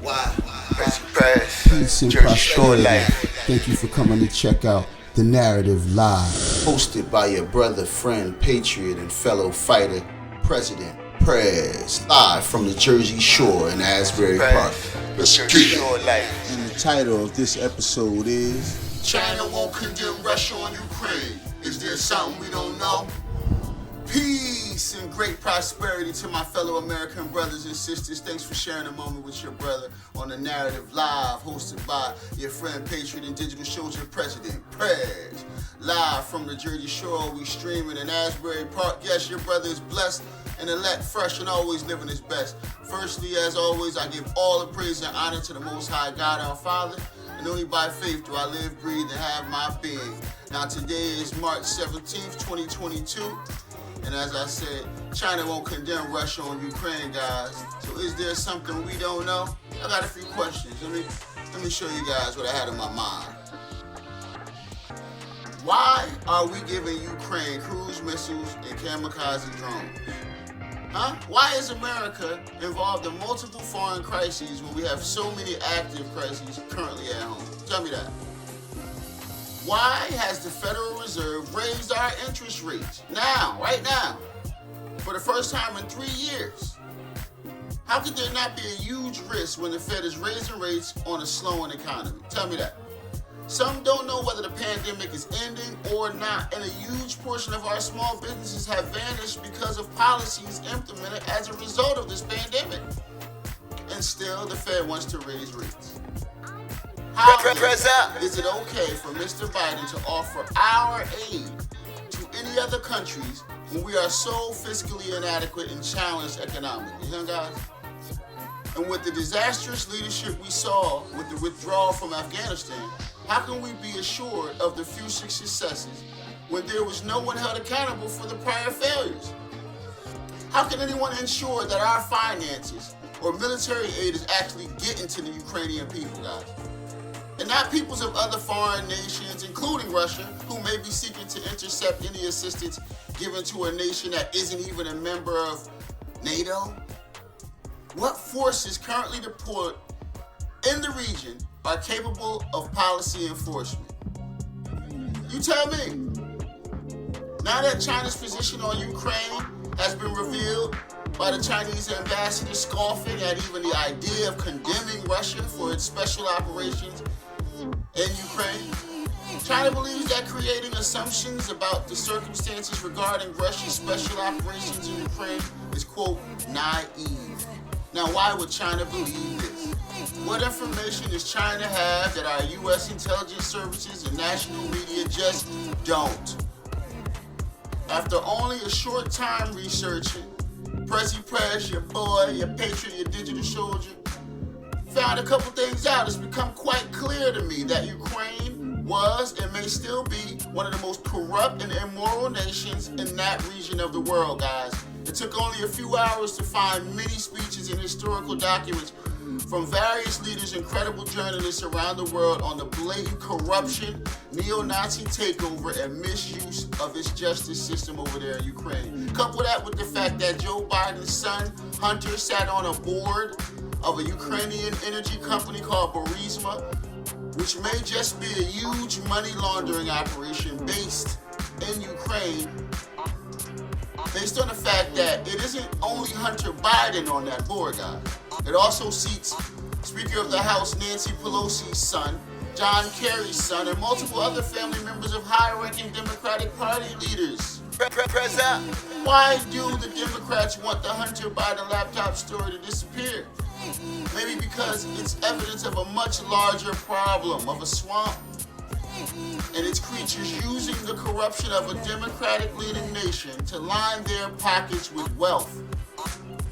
Why? Peace and prosperity. Thank you for coming to check out The Narrative Live. Hosted by your brother, friend, patriot, and fellow fighter, President Prez. Live from the Jersey Shore in Asbury Park. Let's get it. And the title of this episode is China won't condemn Russia on Ukraine. Is there something we don't know? Peace and great prosperity to my fellow American brothers and sisters. Thanks for sharing a moment with your brother on The Narrative Live, hosted by your friend, patriot, and digital soldier, President Prez. Live from the Jersey Shore, we streaming in Asbury Park. Yes, your brother is blessed and elect, fresh, and always living his best. Firstly, as always, I give all the praise and honor to the Most High God, our Father. And only by faith do I live, breathe, and have my being. Now, today is March 17th, 2022. And as I said, China won't condemn Russia on Ukraine, guys. So is there something we don't know? I got a few questions. Let me show you guys what I had in my mind. Why are we giving Ukraine cruise missiles and kamikaze drones? Huh? Why is America involved in multiple foreign crises when we have so many active crises currently at home? Tell me that. Why has the Federal Reserve raised our interest rates now, right now, for the first time in 3 years? How could there not be a huge risk when the Fed is raising rates on a slowing economy? Tell me that. Some don't know whether the pandemic is ending or not, and a huge portion of our small businesses have vanished because of policies implemented as a result of this pandemic. And still, the Fed wants to raise rates. How PrezUp. is it okay for Mr. Biden to offer our aid to any other countries when we are so fiscally inadequate and challenged economically? Huh, guys? And with the disastrous leadership we saw with the withdrawal from Afghanistan, how can we be assured of the future successes when there was no one held accountable for the prior failures? How can anyone ensure that our finances or military aid is actually getting to the Ukrainian people, guys? And not peoples of other foreign nations, including Russia, who may be seeking to intercept any assistance given to a nation that isn't even a member of NATO? What forces currently deployed in the region are capable of policy enforcement? You tell me. Now that China's position on Ukraine has been revealed by the Chinese ambassador scoffing at even the idea of condemning Russia for its special operations in Ukraine, China believes that creating assumptions about the circumstances regarding Russia's special operations in Ukraine is, quote, naive. Now, why would China believe this? What information does China have that our U.S. intelligence services and national media just don't? After only a short time researching, Prez, your boy, your patriot, your digital soldier, found a couple things out. It's become quite clear to me that Ukraine was and may still be one of the most corrupt and immoral nations in that region of the world, guys. It took only a few hours to find many speeches and historical documents from various leaders and credible journalists around the world on the blatant corruption, neo-Nazi takeover, and misuse of its justice system over there in Ukraine. Couple that with the fact that Joe Biden's son, Hunter, sat on a board of a Ukrainian energy company called PrezUp, which may just be a huge money laundering operation based in Ukraine, based on the fact that it isn't only Hunter Biden on that board, guys. It also seats Speaker of the House Nancy Pelosi's son, John Kerry's son, and multiple other family members of high-ranking Democratic Party leaders. PrezUp. Why do the Democrats want the Hunter Biden laptop story to disappear? Maybe because it's evidence of a much larger problem, of a swamp and its creatures using the corruption of a democratic-leading nation to line their pockets with wealth.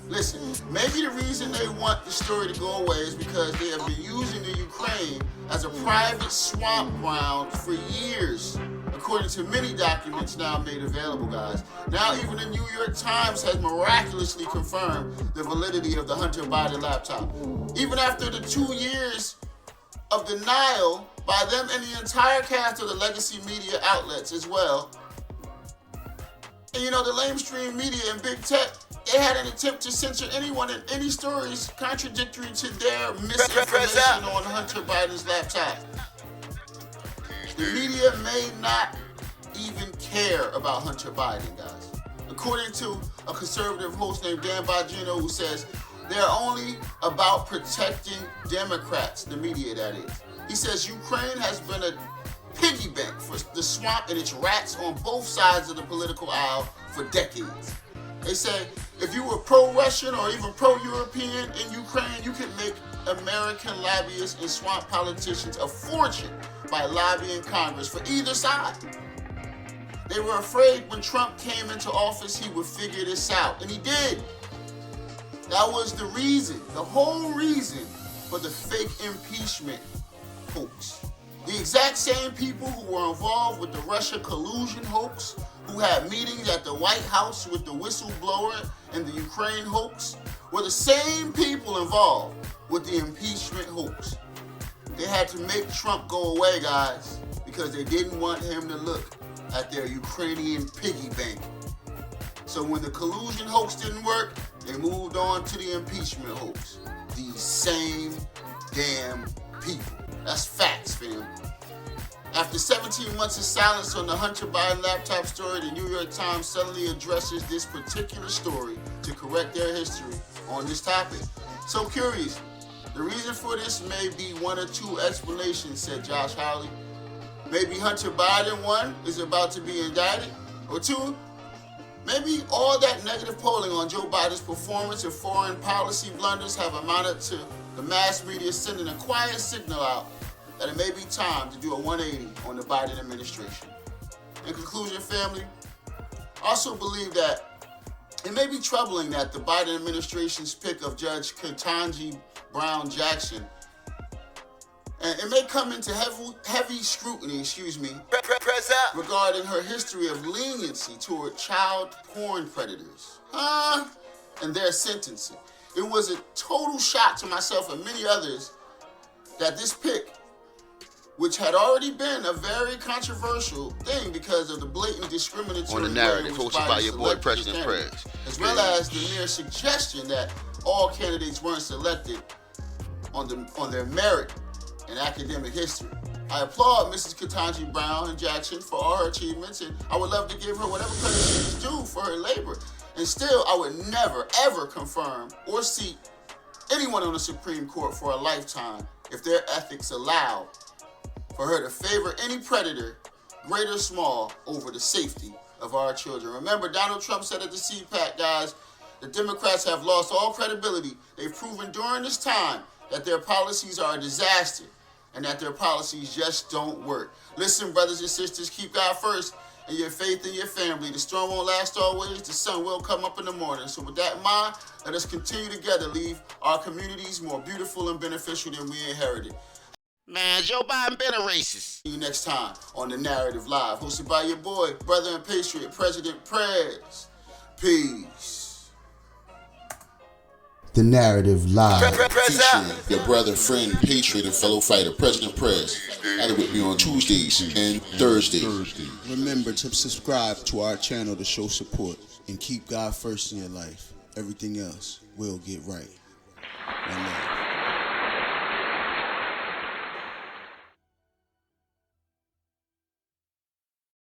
Listen, maybe the reason they want the story to go away is because they have been using the Ukraine as a private swamp ground for years, according to many documents now made available, guys. Now even the New York Times has miraculously confirmed the validity of the Hunter Biden laptop. Even after the 2 years of denial by them and the entire cast of the legacy media outlets as well. And you know, the lamestream media and big tech they had an attempt to censor anyone and any stories contradictory to their misinformation on Hunter Biden's laptop. The media may not even care about Hunter Biden, guys. According to a conservative host named Dan Bongino, who says they're only about protecting Democrats, the media that is. He says Ukraine has been a piggy bank for the swamp and its rats on both sides of the political aisle for decades. They say if you were pro-Russian or even pro-European in Ukraine, you could make American lobbyists and swamp politicians a fortune by lobbying Congress for either side. They were afraid when Trump came into office he would figure this out, and he did. That was the reason, the whole reason for the fake impeachment hoax. The exact same people who were involved with the Russia collusion hoax, who had meetings at the White House with the whistleblower and the Ukraine hoax, were the same people involved with the impeachment hoax. They had to make Trump go away, guys, because they didn't want him to look at their Ukrainian piggy bank. So when the collusion hoax didn't work, they moved on to the impeachment hoax. These same damn people. That's facts, fam. After 17 months of silence on the Hunter Biden laptop story, the New York Times suddenly addresses this particular story to correct their history on this topic. So curious. The reason for this may be one or two explanations, said Josh Hawley. Maybe Hunter Biden, one, is about to be indicted, or two, maybe all that negative polling on Joe Biden's performance and foreign policy blunders have amounted to the mass media sending a quiet signal out that it may be time to do a 180 on the Biden administration. In conclusion, family, I also believe that it may be troubling that the Biden administration's pick of Judge Ketanji Brown Jackson, and it may come into heavy scrutiny, regarding her history of leniency toward child porn predators, and their sentencing. It was a total shock to myself and many others that this pick, which had already been a very controversial thing because of the blatant discriminatory on the narrative hosted by your boy President Prez, as well as the mere suggestion that all candidates weren't selected on their merit in academic history. I applaud Mrs. Ketanji Brown and Jackson for all her achievements, and I would love to give her whatever credit she's due for her labor. And still, I would never, ever confirm or seat anyone on the Supreme Court for a lifetime if their ethics allowed for her to favor any predator, great or small, over the safety of our children. Remember, Donald Trump said at the CPAC, guys, the Democrats have lost all credibility. They've proven during this time that their policies are a disaster and that their policies just don't work. Listen, brothers and sisters, keep God first and your faith in your family. The storm won't last always. The sun will come up in the morning. So with that in mind, let us continue together, leave our communities more beautiful and beneficial than we inherited. Man, Joe Biden been a racist. See you next time on The Narrative Live, hosted by your boy, brother and patriot, President Prez. Peace. The Narrative Live. Featuring your brother, friend, patriot, and fellow fighter, President Prez. At it with me on Tuesdays and Thursdays. Remember to subscribe to our channel to show support and keep God first in your life. Everything else will get right. One love.